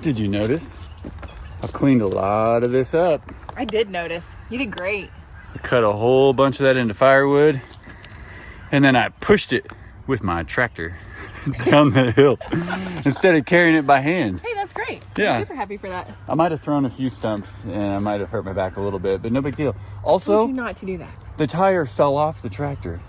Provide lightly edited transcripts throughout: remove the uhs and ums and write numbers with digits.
Did you notice? I cleaned a lot of this up. I did notice. You did great. I cut a whole bunch of that into firewood, and then I pushed it with my tractor down the hill instead of carrying it by hand. Hey, that's great. Yeah. I'm super happy for that. I might have thrown a few stumps and I might have hurt my back a little bit, but no big deal. I Also, told you not to do that. the tire fell off the tractor.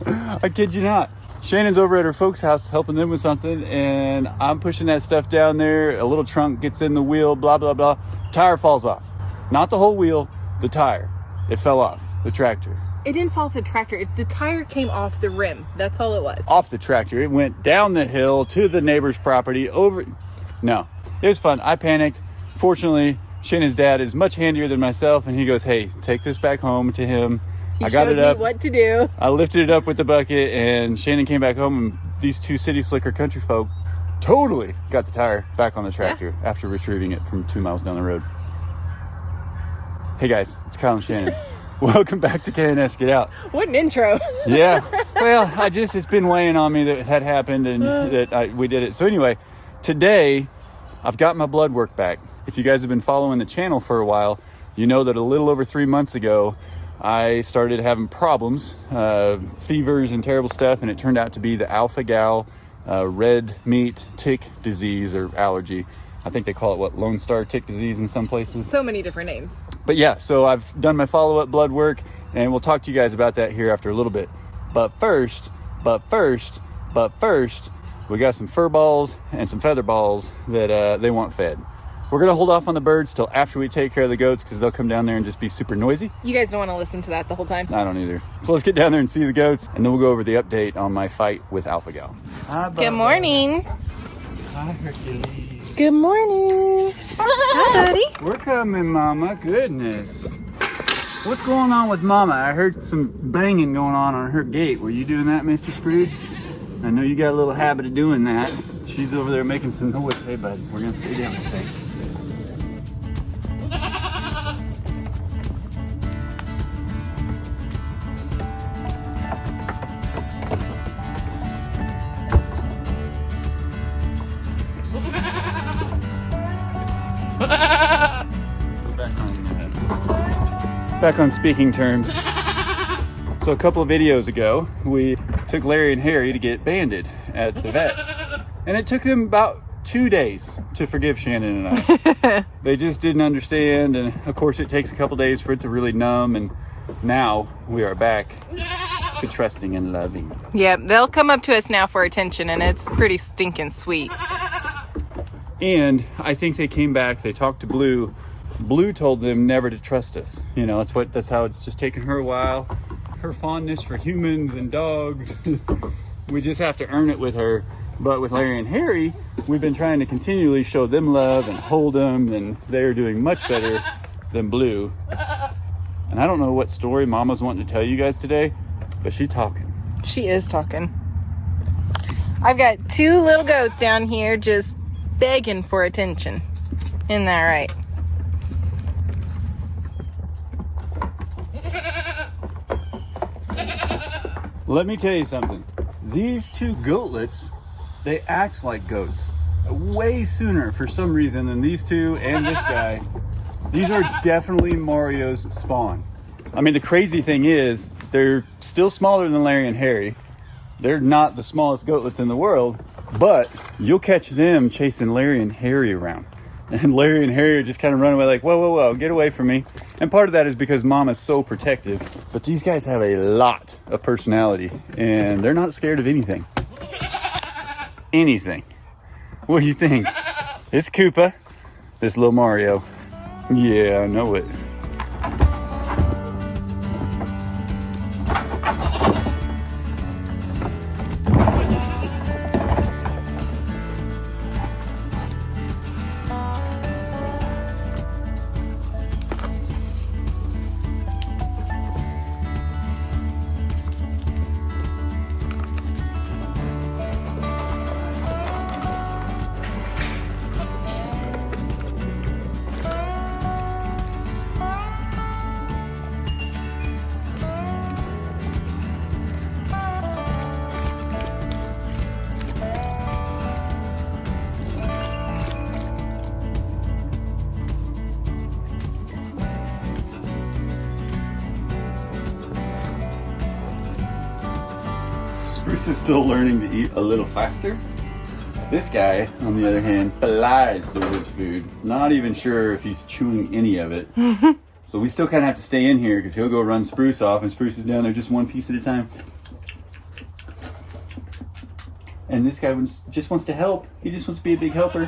I kid you not. Shannon's over at her folks' house helping them with something, and I'm pushing that stuff down there. A little trunk gets in the wheel, blah, blah, blah. Tire falls off. Not the whole wheel, the tire. It fell off the tractor. It didn't fall off the tractor. The tire came off the rim. That's all it was. Off the tractor. It went down the hill to the neighbor's property over. No, it was fun. I panicked. Fortunately, Shannon's dad is much handier than myself, and he goes, hey, take this back home to him. He I got showed it up. me what to do. I lifted it up with the bucket, and Shannon came back home, and these two city slicker country folk totally got the tire back on the tractor after retrieving it from 2 miles down the road. Hey guys, it's Kyle and Shannon. Welcome back to K&S Get Out. What an intro. Yeah. Well, it's been weighing on me that it had happened and that we did it. So anyway, today I've got my blood work back. If you guys have been following the channel for a while, you know that a little over 3 months ago, I started having problems, fevers and terrible stuff, and it turned out to be the alpha-gal red meat tick disease or allergy. I think they call it, Lone Star tick disease in some places. So many different names. But yeah, so I've done my follow-up blood work, and we'll talk to you guys about that here after a little bit. But first, we got some fur balls and some feather balls that they want fed. We're gonna hold off on the birds till after we take care of the goats because they'll come down there and just be super noisy. You guys don't want to listen to that the whole time? I don't either. So let's get down there and see the goats, and then we'll go over the update on my fight with Alpha Gal. Good morning. Hi, Hercules. Good morning. Hi, buddy. We're coming, Mama. Goodness. What's going on with Mama? I heard some banging going on her gate. Were you doing that, Mr. Spruce? I know you got a little habit of doing that. She's over there making some noise. Hey, bud, we're gonna stay down, okay? Back on speaking terms. So a couple of videos ago, we took Larry and Harry to get banded at the vet. And it took them about 2 days to forgive Shannon and I. They just didn't understand, and of course it takes a couple days for it to really numb, and now we are back to trusting and loving. Yeah, they'll come up to us now for attention, and it's pretty stinking sweet. And I think they came back, they talked to Blue. Blue told them never to trust us. You know, that's how it's just taken her a while. Her fondness for humans and dogs, we just have to earn it with her. But with Larry and Harry, we've been trying to continually show them love and hold them, and they're doing much better than Blue. And I don't know what story Mama's wanting to tell you guys today, but she's talking. She is talking. I've got 2 little goats down here just begging for attention. Isn't that right? Let me tell you something. These 2 goatlets, they act like goats way sooner for some reason than these 2 and this guy. These are definitely Mario's spawn. I mean, the crazy thing is they're still smaller than Larry and Harry. They're not the smallest goatlets in the world, but you'll catch them chasing Larry and Harry around. And Larry and Harry are just kind of running away like, whoa, whoa, whoa, get away from me. And part of that is because Mama's so protective. But these guys have a lot of personality, and they're not scared of anything. Anything. What do you think? It's Koopa. This little Mario. Yeah, I know it. Spruce is still learning to eat a little faster. This guy, on the other hand, flies through his food. Not even sure if he's chewing any of it. So we still kind of have to stay in here because he'll go run Spruce off, and Spruce is down there just one piece at a time. And this guy just wants to help. He just wants to be a big helper.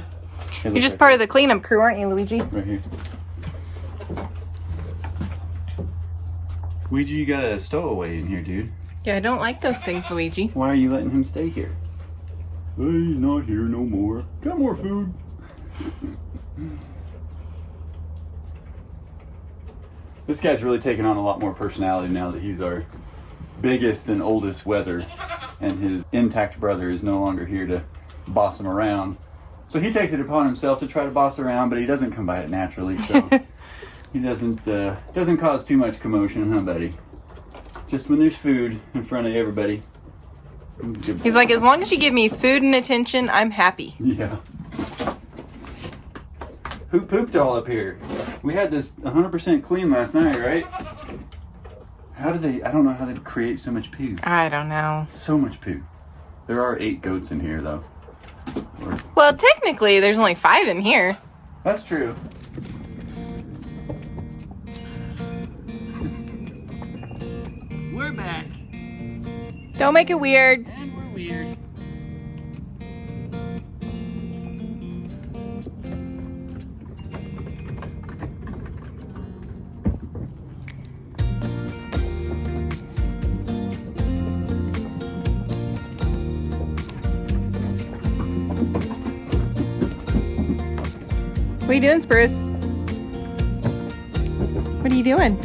Hey, You're just part of the cleanup crew, aren't you, Luigi? Right here. Luigi, you got a stowaway in here, dude. Yeah, I don't like those things, Luigi. Why are you letting him stay here? Hey, he's not here no more. Got more food. This guy's really taking on a lot more personality now that he's our biggest and oldest wether, and his intact brother is no longer here to boss him around. So he takes it upon himself to try to boss around, but he doesn't come by it naturally, so he doesn't cause too much commotion, huh, buddy? Just when there's food in front of everybody. He's like, as long as you give me food and attention, I'm happy. Yeah. Who pooped all up here? We had this 100% clean last night, right? I don't know how they create so much poo. I don't know. So much poo. There are 8 goats in here, though. Well, technically, there's only 5 in here. That's true. We're back. Don't make it weird. And we're weird. What are you doing, Spruce? What are you doing?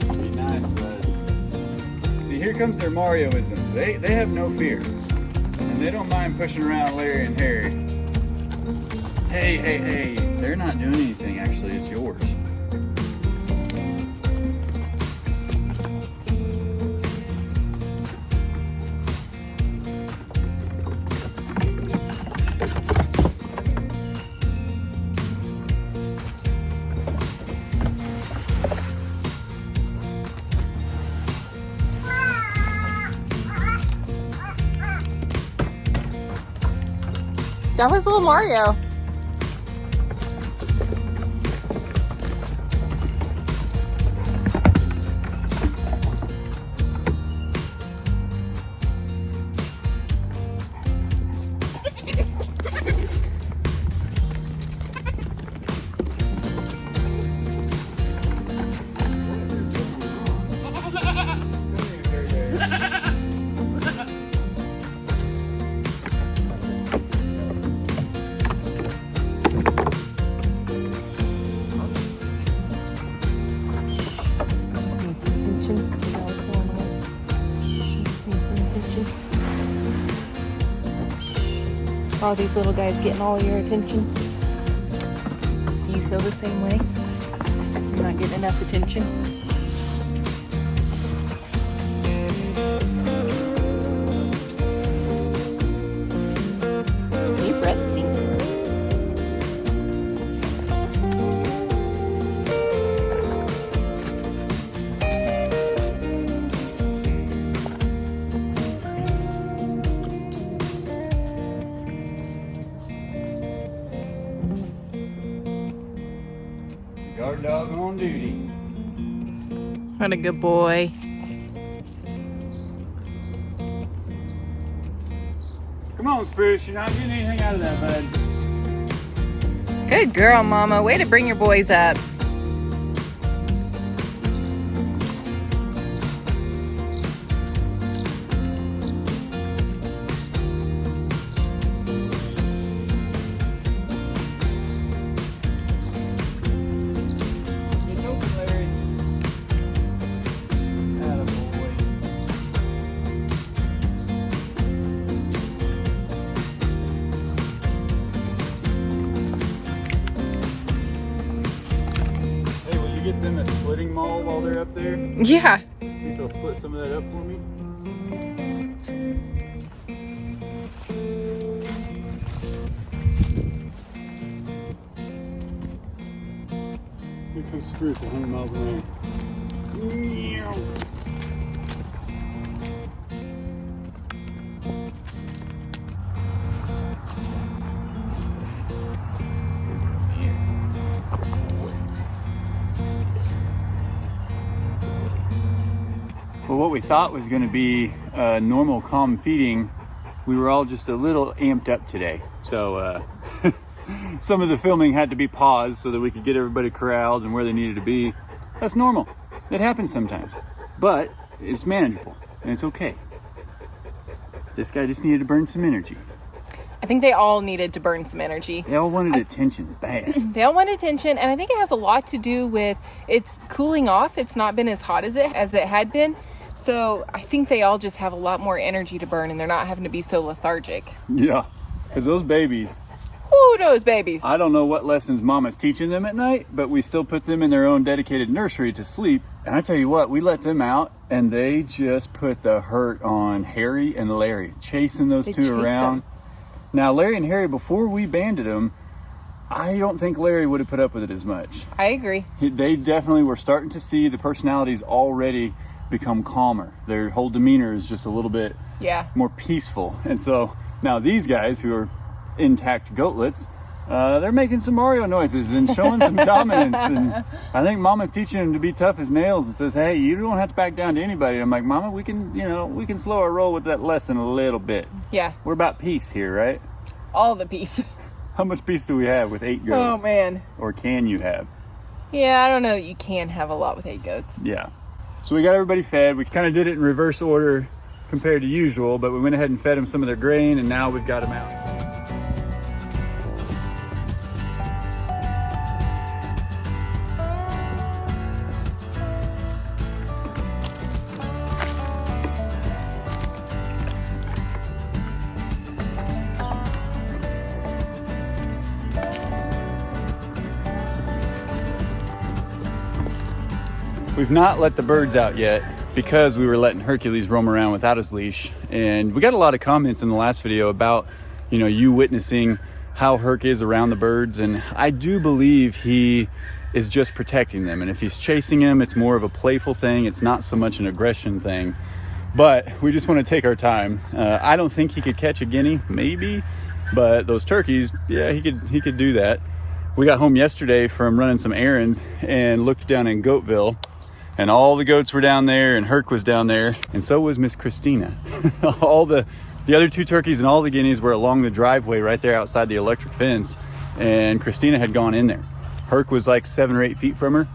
Be nice, bud. See, here comes their Mario-isms. They have no fear. And they don't mind pushing around Larry and Harry. Hey, hey, hey. They're not doing anything, actually. It's yours. That was little Mario. All these little guys getting all your attention. Do you feel the same way? You're not getting enough attention? Your breath stinks. Guard dog on duty. What a good boy. Come on, Spruce. You're not getting anything out of that, bud. Good girl, Mama. Way to bring your boys up. It's open, Larry. Attaboy. Hey, will you get them a splitting maul while they're up there? Yeah. See if they'll split some of that up for me. cruise at 100 miles an hour. Well, what we thought was going to be normal calm feeding, we were all just a little amped up today. So some of the filming had to be paused so that we could get everybody corralled and where they needed to be. That's normal. It happens sometimes, but it's manageable and it's okay. This guy just needed to burn some energy. I think they all needed to burn some energy. They all wanted attention bad. They all wanted attention, and I think it has a lot to do with it's cooling off. It's not been as hot as it had been. So I think they all just have a lot more energy to burn, and they're not having to be so lethargic. Yeah, because those babies. Who knows, babies? I don't know what lessons Mama's teaching them at night, but we still put them in their own dedicated nursery to sleep. And I tell you what, we let them out, and they just put the hurt on Harry and Larry, chasing those two around. Now, Larry and Harry, before we banded them, I don't think Larry would have put up with it as much. I agree. They definitely were starting to see the personalities already become calmer. Their whole demeanor is just a little bit more peaceful. And so now these guys who are intact goatlets, they're making some Mario noises and showing some dominance. And I think Mama's teaching them to be tough as nails and says, hey, you don't have to back down to anybody. I'm like, Mama, we can slow our roll with that lesson a little bit. Yeah. We're about peace here, right? All the peace. How much peace do we have with 8 goats? Oh, man. Or can you have? Yeah, I don't know that you can have a lot with 8 goats. Yeah. So we got everybody fed. We kind of did it in reverse order compared to usual, but we went ahead and fed them some of their grain, and now we've got them out. We've not let the birds out yet because we were letting Hercules roam around without his leash. And we got a lot of comments in the last video about, you witnessing how Herc is around the birds. And I do believe he is just protecting them. And if he's chasing them, it's more of a playful thing. It's not so much an aggression thing. But we just want to take our time. I don't think he could catch a guinea, maybe. But those turkeys, yeah, he could do that. We got home yesterday from running some errands and looked down in Goatville. And all the goats were down there, and Herc was down there, and so was Miss Christina. All the other 2 turkeys and all the guineas were along the driveway right there outside the electric fence, and Christina had gone in there. Herc was like 7 or 8 feet from her,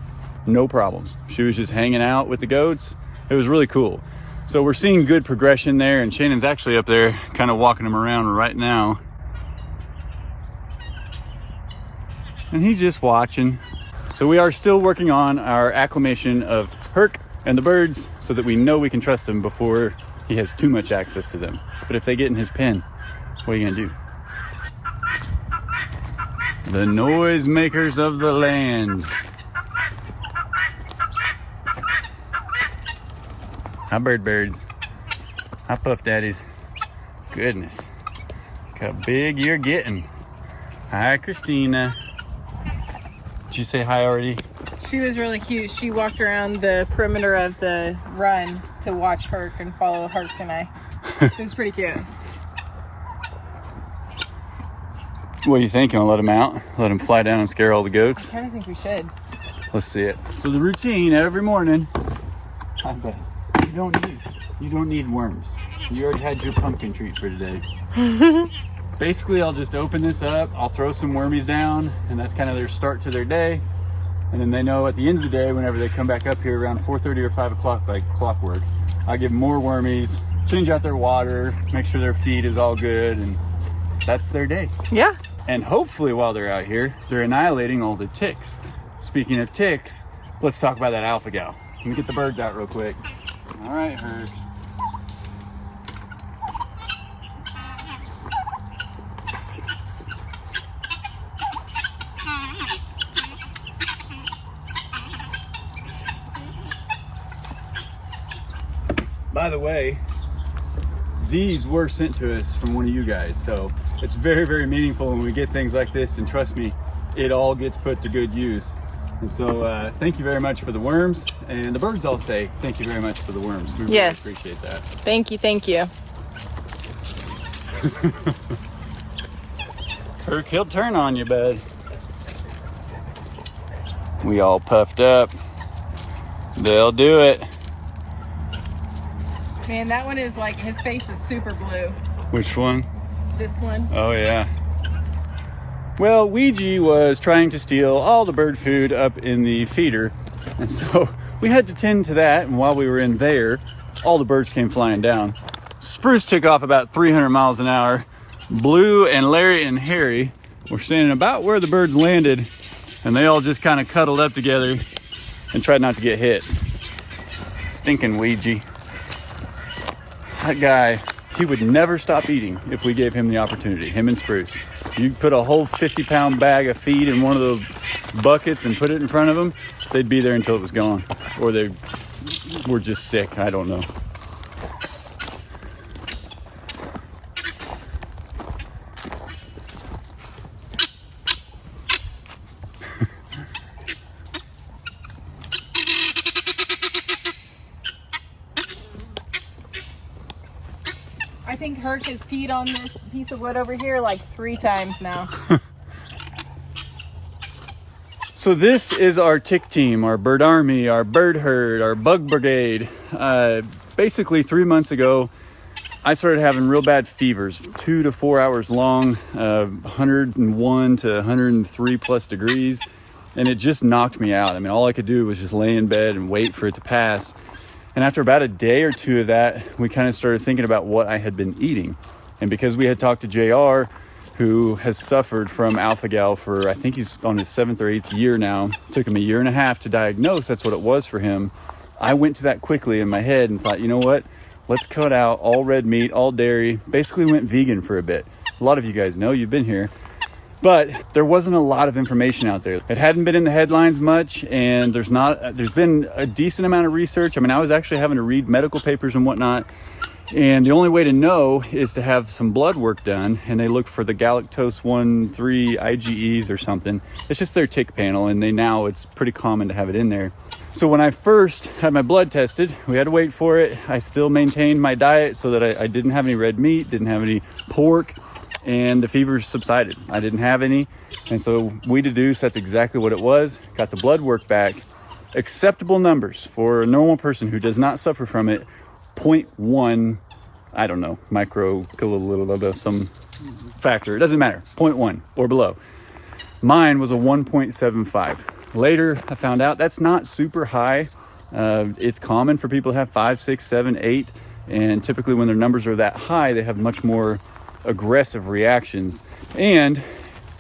no problems. She was just hanging out with the goats. It was really cool. So we're seeing good progression there, and Shannon's actually up there kind of walking them around right now. And he's just watching. So we are still working on our acclimation of Herc and the birds so that we know we can trust him before he has too much access to them. But if they get in his pen, what are you gonna do? The noise makers of the land. Hi, birds. Hi, puff daddies. Goodness, look how big you're getting. Hi, Christina. Did you say hi already? She was really cute. She walked around the perimeter of the run to watch Herc and follow Herc and I. It was pretty cute. What do you think? You want to let him out? Let him fly down and scare all the goats? I kind of think we should. Let's see it. So the routine every morning. Hi, bud. You don't need worms. You already had your pumpkin treat for today. Basically, I'll just open this up, I'll throw some wormies down, and that's kind of their start to their day. And then they know at the end of the day, whenever they come back up here around 4:30 or 5 o'clock, like clockwork, I give them more wormies, change out their water, make sure their feed is all good, and that's their day. Yeah. And hopefully while they're out here, they're annihilating all the ticks. Speaking of ticks, let's talk about that alpha gal. Let me get the birds out real quick. All right, Herc. By the way, these were sent to us from one of you guys, so it's very, very meaningful when we get things like this, and trust me, it all gets put to good use. And so thank you very much for the worms. And the birds all say thank you very much for the worms. We really appreciate that. Thank you, thank you. Herc, he'll turn on you, bud. We all puffed up. They'll do it. Man, that one is like, his face is super blue. Which one? This one. Oh, yeah. Well, Ouija was trying to steal all the bird food up in the feeder. And so we had to tend to that. And while we were in there, all the birds came flying down. Spruce took off about 300 miles an hour. Blue and Larry and Harry were standing about where the birds landed. And they all just kind of cuddled up together and tried not to get hit. Stinking Ouija. That guy, he would never stop eating if we gave him the opportunity, him and Spruce. You put a whole 50-pound bag of feed in one of those buckets and put it in front of them, they'd be there until it was gone. Or they were just sick, I don't know. I think Herc has peed on this piece of wood over here like 3 times now. So this is our tick team, our bird army, our bird herd, our bug brigade. Basically 3 months ago, I started having real bad fevers, 2 to 4 hours long, 101 to 103 plus degrees. And it just knocked me out. I mean, all I could do was just lay in bed and wait for it to pass. And after about a day or two of that, we kind of started thinking about what I had been eating. And because we had talked to JR, who has suffered from alpha-gal for, I think he's on his 7th or 8th year now. It took him 1.5 years to diagnose. That's what it was for him. I went to that quickly in my head and thought, you know what? Let's cut out all red meat, all dairy. Basically went vegan for a bit. A lot of you guys know, you've been here. But there wasn't a lot of information out there. It hadn't been in the headlines much, and there's been a decent amount of research. I mean, I was actually having to read medical papers and whatnot. And the only way to know is to have some blood work done, and they look for the galactose 1,3 IgEs or something. It's just their tick panel, and it's pretty common to have it in there. So when I first had my blood tested, we had to wait for it. I still maintained my diet so that I didn't have any red meat, didn't have any pork, and the fever subsided. I didn't have any, and so we deduced that's exactly what it was. Got the blood work back. Acceptable numbers for a normal person who does not suffer from it. 0.1, I don't know, some factor. It doesn't matter. 0.1 or below. Mine was a 1.75. Later, I found out that's not super high. It's common for people to have 5, 6, 7, 8. And typically when their numbers are that high, they have much more aggressive reactions. And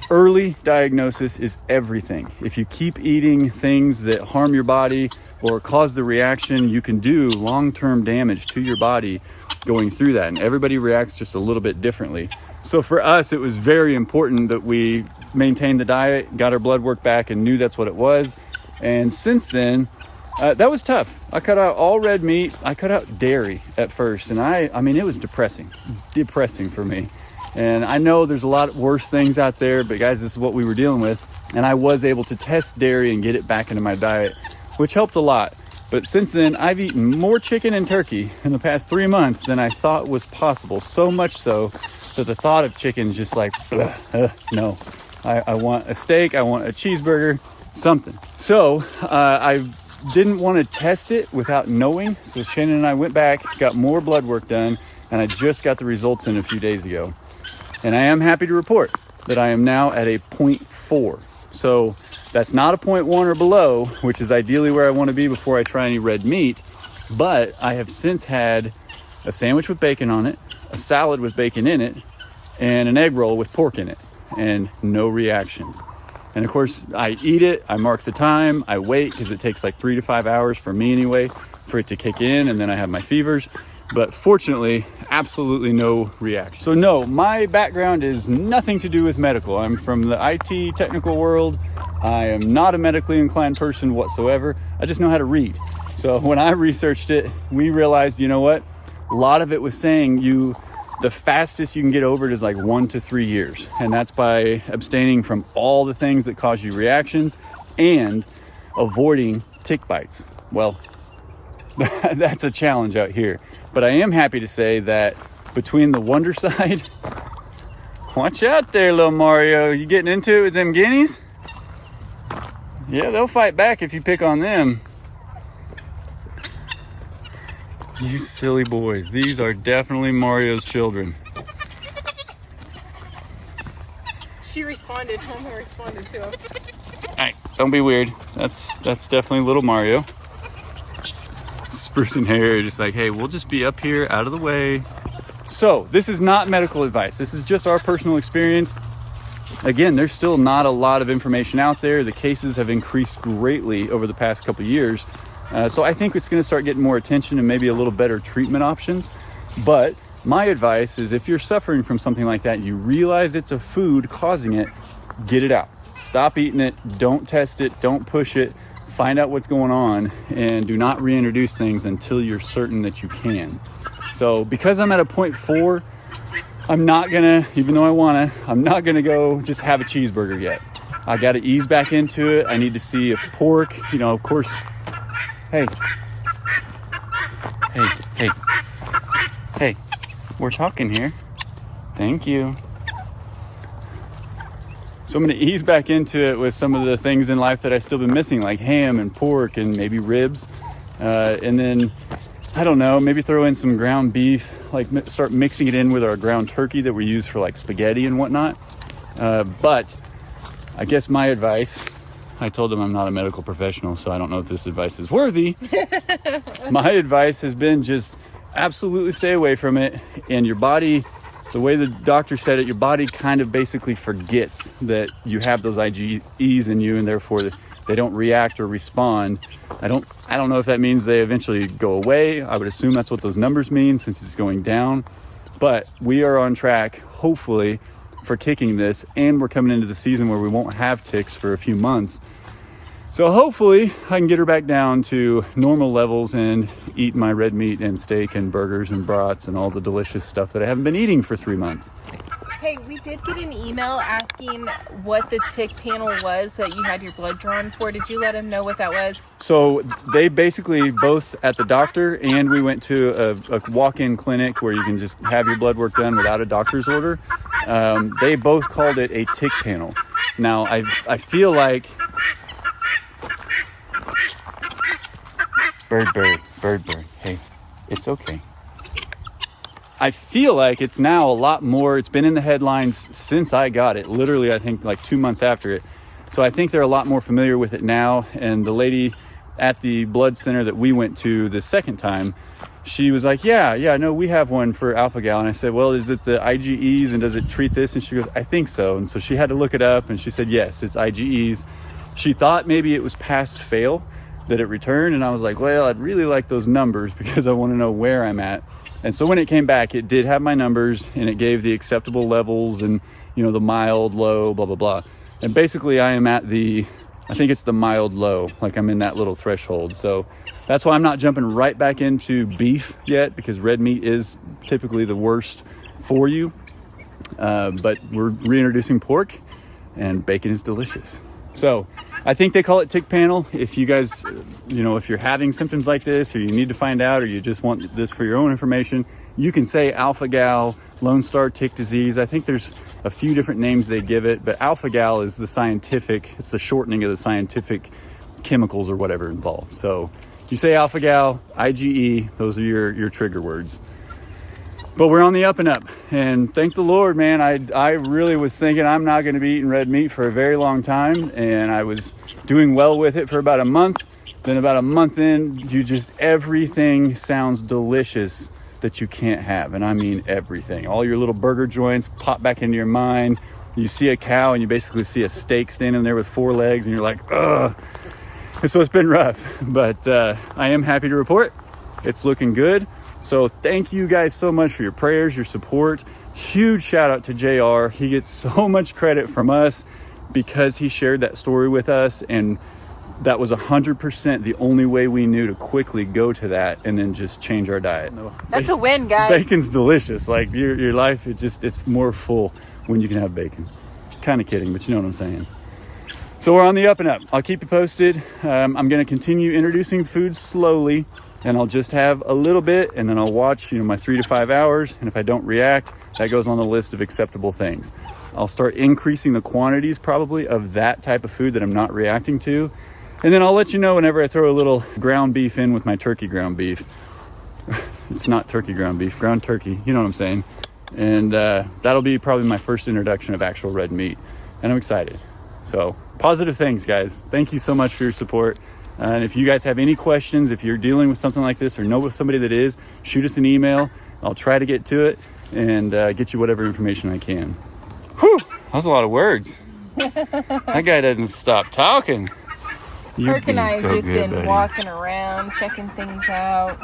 early diagnosis is everything. If you keep eating things that harm your body or cause the reaction, you can do long-term damage to your body going through that. And everybody reacts just a little bit differently. So for us, it was very important that we maintained the diet, got our blood work back, and knew that's what it was. And since then, that was tough. I cut out all red meat. I cut out dairy at first. And I mean, it was depressing for me. And I know there's a lot worse things out there, but guys, this is what we were dealing with. And I was able to test dairy and get it back into my diet, which helped a lot. But since then, I've eaten more chicken and turkey in the past 3 months than I thought was possible. So much so that the thought of chicken is just like, no. I want a steak, I want a cheeseburger, something. So I didn't want to test it without knowing. So Shannon and I went back, got more blood work done, and I just got the results in a few days ago. And I am happy to report that I am now at a 0.4. So that's not a 0.1 or below, which is ideally where I want to be before I try any red meat. But I have since had a sandwich with bacon on it, a salad with bacon in it, and an egg roll with pork in it, and no reactions. And of course, I eat it, I mark the time, I wait, because it takes like 3 to 5 hours for me anyway, for it to kick in, and then I have my fevers. But fortunately, absolutely no reaction. So no, my background is nothing to do with medical. I'm from the IT technical world. I am not a medically inclined person whatsoever. I just know how to read. So when I researched it, we realized, you know what? A lot of it was saying the fastest you can get over it is like 1 to 3 years. And that's by abstaining from all the things that cause you reactions and avoiding tick bites. Well, that's a challenge out here. But I am happy to say that between the Wonder side, watch out there, little Mario. You getting into it with them guineas? Yeah, they'll fight back if you pick on them. You silly boys. These are definitely Mario's children. She responded. Mama responded to him. Hey, don't be weird. That's definitely little Mario. Spruce and Hair just like, hey, we'll just be up here out of the way. So this is not medical advice. This is just our personal experience. Again, there's still not a lot of information out there. The cases have increased greatly over the past couple of years. So I think it's going to start getting more attention and maybe a little better treatment options. But my advice is if you're suffering from something like that, you realize it's a food causing it, get it out. Stop eating it. Don't test it. Don't push it. Find out what's going on and do not reintroduce things until you're certain that you can. So because I'm at a 0.4, I'm not gonna, even though I wanna, I'm not gonna go just have a cheeseburger yet. I gotta ease back into it. I need to see if pork, you know, of course, hey, we're talking here. Thank you. So I'm gonna ease back into it with some of the things in life that I've still been missing, like ham and pork and maybe ribs. And then, I don't know, maybe throw in some ground beef, like start mixing it in with our ground turkey that we use for like spaghetti and whatnot. But I guess my advice, I told them I'm not a medical professional, so I don't know if this advice is worthy. My advice has been just absolutely stay away from it. And your body, the way the doctor said it, your body kind of basically forgets that you have those IgEs in you and therefore they don't react or respond. I don't know if that means they eventually go away. I would assume that's what those numbers mean since it's going down. But we are on track, hopefully, for kicking this, and we're coming into the season where we won't have ticks for a few months. So hopefully I can get her back down to normal levels and eat my red meat and steak and burgers and brats and all the delicious stuff that I haven't been eating for 3 months. Hey, we did get an email asking what the tick panel was that you had your blood drawn for. Did you let them know what that was? So they basically both at the doctor, and we went to a walk-in clinic where you can just have your blood work done without a doctor's order. They both called it a tick panel. Now, I feel like... Bird, hey, it's okay. I feel like it's now a lot more, it's been in the headlines since I got it, literally I think like 2 months after it. So I think they're a lot more familiar with it now. And the lady at the blood center that we went to the second time, she was like, yeah, no, we have one for alpha-gal. And I said, well, is it the IgEs and does it treat this? And she goes, I think so. And so she had to look it up and she said, yes, it's IgEs. She thought maybe it was pass fail that it returned. And I was like, well, I'd really like those numbers because I want to know where I'm at. And so when it came back, it did have my numbers and it gave the acceptable levels and, you know, the mild, low, blah, blah, blah. And basically I am at I think it's the mild low, like I'm in that little threshold. So that's why I'm not jumping right back into beef yet, because red meat is typically the worst for you. But we're reintroducing pork and bacon is delicious. So I think they call it tick panel. If you guys, you know, if you're having symptoms like this or you need to find out or you just want this for your own information, you can say alpha-gal, Lone Star tick disease. I think there's a few different names they give it, but alpha-gal is the scientific, it's the shortening of the scientific chemicals or whatever involved. So you say alpha-gal, IgE, those are your trigger words. But we're on the up and up, and thank the Lord, man. I really was thinking I'm not going to be eating red meat for a very long time, and I was doing well with it for about a month. Then about a month in, everything sounds delicious that you can't have, and I mean everything. All your little burger joints pop back into your mind. You see a cow, and you basically see a steak standing there with 4 legs, and you're like, ugh. And so it's been rough, but I am happy to report it's looking good. So thank you guys so much for your prayers, your support. Huge shout out to JR. He gets so much credit from us because he shared that story with us, and that was 100% the only way we knew to quickly go to that and then just change our diet. That's a win, guys. Bacon's delicious. Like your life, it's more full when you can have bacon. Kind of kidding, but you know what I'm saying. So we're on the up and up. I'll keep you posted. I'm going to continue introducing foods slowly, and I'll just have a little bit, and then I'll watch, my 3 to 5 hours. And if I don't react, that goes on the list of acceptable things. I'll start increasing the quantities probably of that type of food that I'm not reacting to. And then I'll let you know whenever I throw a little ground beef in with my turkey ground beef. It's not turkey ground beef, ground turkey. You know what I'm saying? And that'll be probably my first introduction of actual red meat. And I'm excited. So positive things, guys. Thank you so much for your support. And if you guys have any questions, if you're dealing with something like this or know somebody that is, shoot us an email. I'll try to get to it and get you whatever information I can. Whew, that was a lot of words. That guy doesn't stop talking. Herc and I have just been walking around, checking things out.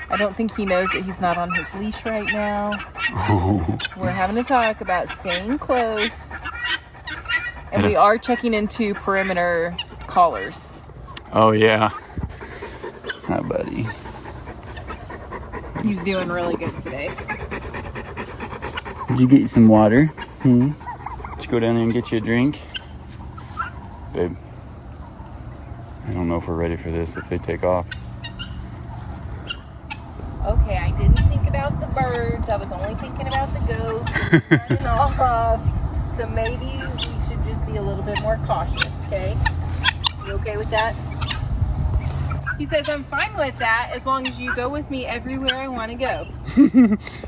I don't think he knows that he's not on his leash right now. Oh. We're having a talk about staying close. And we are checking into perimeter collars. Oh, yeah. Hi, buddy. He's doing really good today. Did you get you some water? Did you go down there and get you a drink? Babe, I don't know if we're ready for this if they take off. Okay, I didn't think about the birds. I was only thinking about the goats running off. So maybe we should just be a little bit more cautious, okay? You okay with that? He says, I'm fine with that as long as you go with me everywhere I want to go.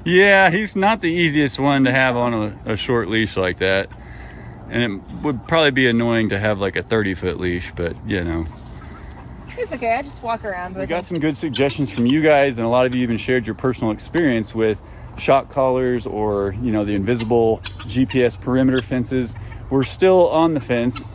Yeah, he's not the easiest one to have on a short leash like that. And it would probably be annoying to have like a 30-foot leash, but It's okay, I just walk around with We got some good suggestions from you guys, and a lot of you even shared your personal experience with shock collars or, the invisible GPS perimeter fences. We're still on the fence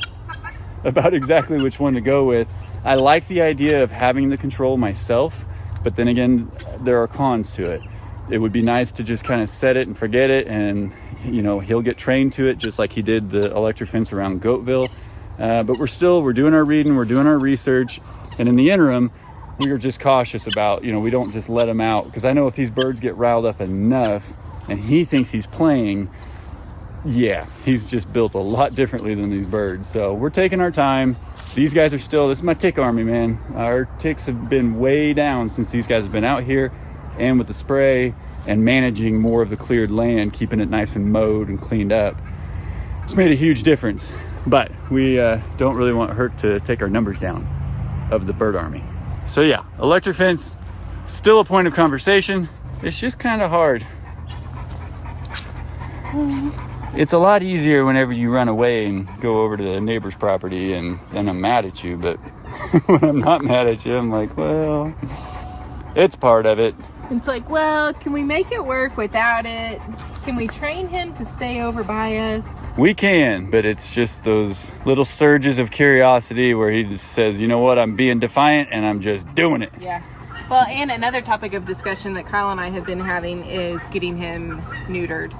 about exactly which one to go with. I like the idea of having the control myself, but then again, there are cons to it. It would be nice to just kind of set it and forget it, and he'll get trained to it just like he did the electric fence around Goatville. But we're doing our reading, we're doing our research, and in the interim, we are just cautious about, we don't just let him out, because I know if these birds get riled up enough and he thinks he's playing, he's just built a lot differently than these birds. So we're taking our time. These guys are still, this is my tick army, man. Our ticks have been way down since these guys have been out here, and with the spray and managing more of the cleared land, keeping it nice and mowed and cleaned up. It's made a huge difference, but we don't really want Herc to take our numbers down of the bird army. So electric fence, still a point of conversation. It's just kind of hard. It's a lot easier whenever you run away and go over to the neighbor's property and then I'm mad at you, but when I'm not mad at you, I'm like, well, it's part of it. It's like, well, can we make it work without it? Can we train him to stay over by us? We can, but it's just those little surges of curiosity where he just says, you know what, I'm being defiant and I'm just doing it. Yeah. Well, and another topic of discussion that Kyle and I have been having is getting him neutered.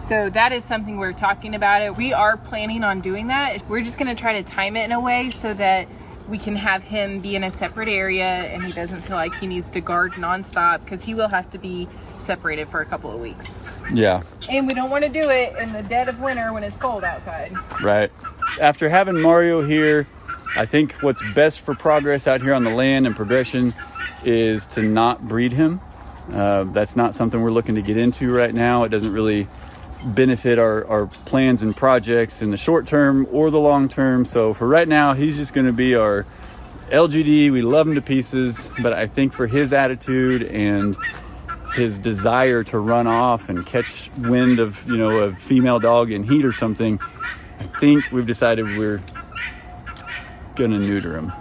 So that is something we're talking about it. We are planning on doing that. We're just going to try to time it in a way so that we can have him be in a separate area and he doesn't feel like he needs to guard nonstop, because he will have to be separated for a couple of weeks. Yeah. And we don't want to do it in the dead of winter when it's cold outside. Right. After having Mario here, I think what's best for progress out here on the land and progression is to not breed him. That's not something we're looking to get into right now. It doesn't really benefit our plans and projects in the short term or the long term. So for right now, he's just going to be our LGD. We love him to pieces, but I think for his attitude and his desire to run off and catch wind of, a female dog in heat or something, I think we've decided we're gonna neuter him.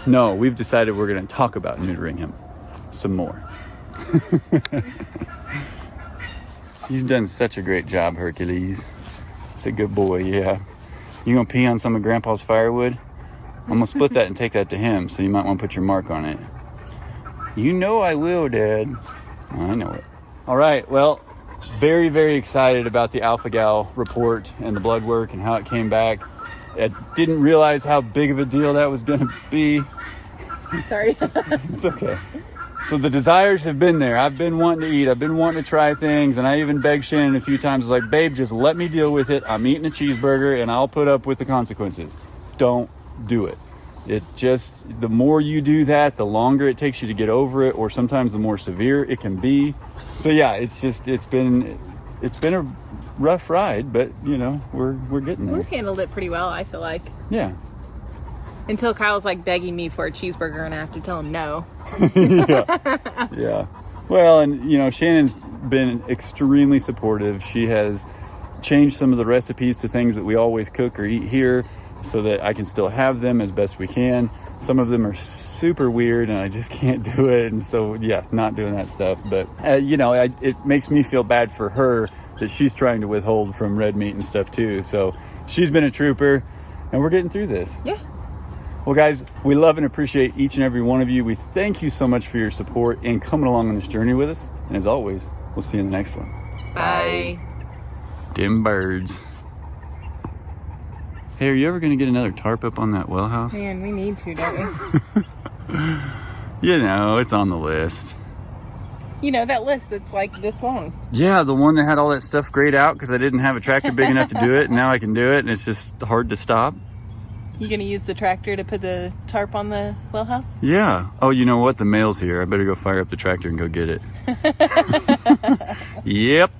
No, we've decided we're gonna talk about neutering him some more. You've done such a great job, Hercules. It's a good boy, yeah. You gonna pee on some of Grandpa's firewood? I'm gonna split that and take that to him, so you might want to put your mark on it. You know I will, Dad. I know it. All right, well, very, very excited about the alpha-gal report and the blood work and how it came back. I didn't realize how big of a deal that was gonna be. Sorry. It's okay. So the desires have been there. I've been wanting to eat. I've been wanting to try things. And I even begged Shannon a few times, like, babe, just let me deal with it. I'm eating a cheeseburger and I'll put up with the consequences. Don't do it. It just, the more you do that, the longer it takes you to get over it, or sometimes the more severe it can be. So yeah, it's been a rough ride, but you know, we're getting there. We've handled it pretty well, I feel like. Yeah. Until Kyle's like begging me for a cheeseburger and I have to tell him no. Yeah. Well, and you know, Shannon's been extremely supportive. She has changed some of the recipes to things that we always cook or eat here so that I can still have them as best we can. Some of them are super weird and I just can't do it. And so, yeah, not doing that stuff. But, you know, it makes me feel bad for her that she's trying to withhold from red meat and stuff too. So she's been a trooper and we're getting through this. Yeah. Well, guys, we love and appreciate each and every one of you. We thank you so much for your support and coming along on this journey with us. And as always, we'll see you in the next one. Bye. Dim birds. Hey, are you ever going to get another tarp up on that well house? Man, we need to, don't we? You know, it's on the list. You know, that list that's like this long. Yeah, the one that had all that stuff grayed out because I didn't have a tractor big enough to do it. And now I can do it, and it's just hard to stop. You gonna use the tractor to put the tarp on the well house? Yeah. Oh, you know what? The mail's here. I better go fire up the tractor and go get it. Yep.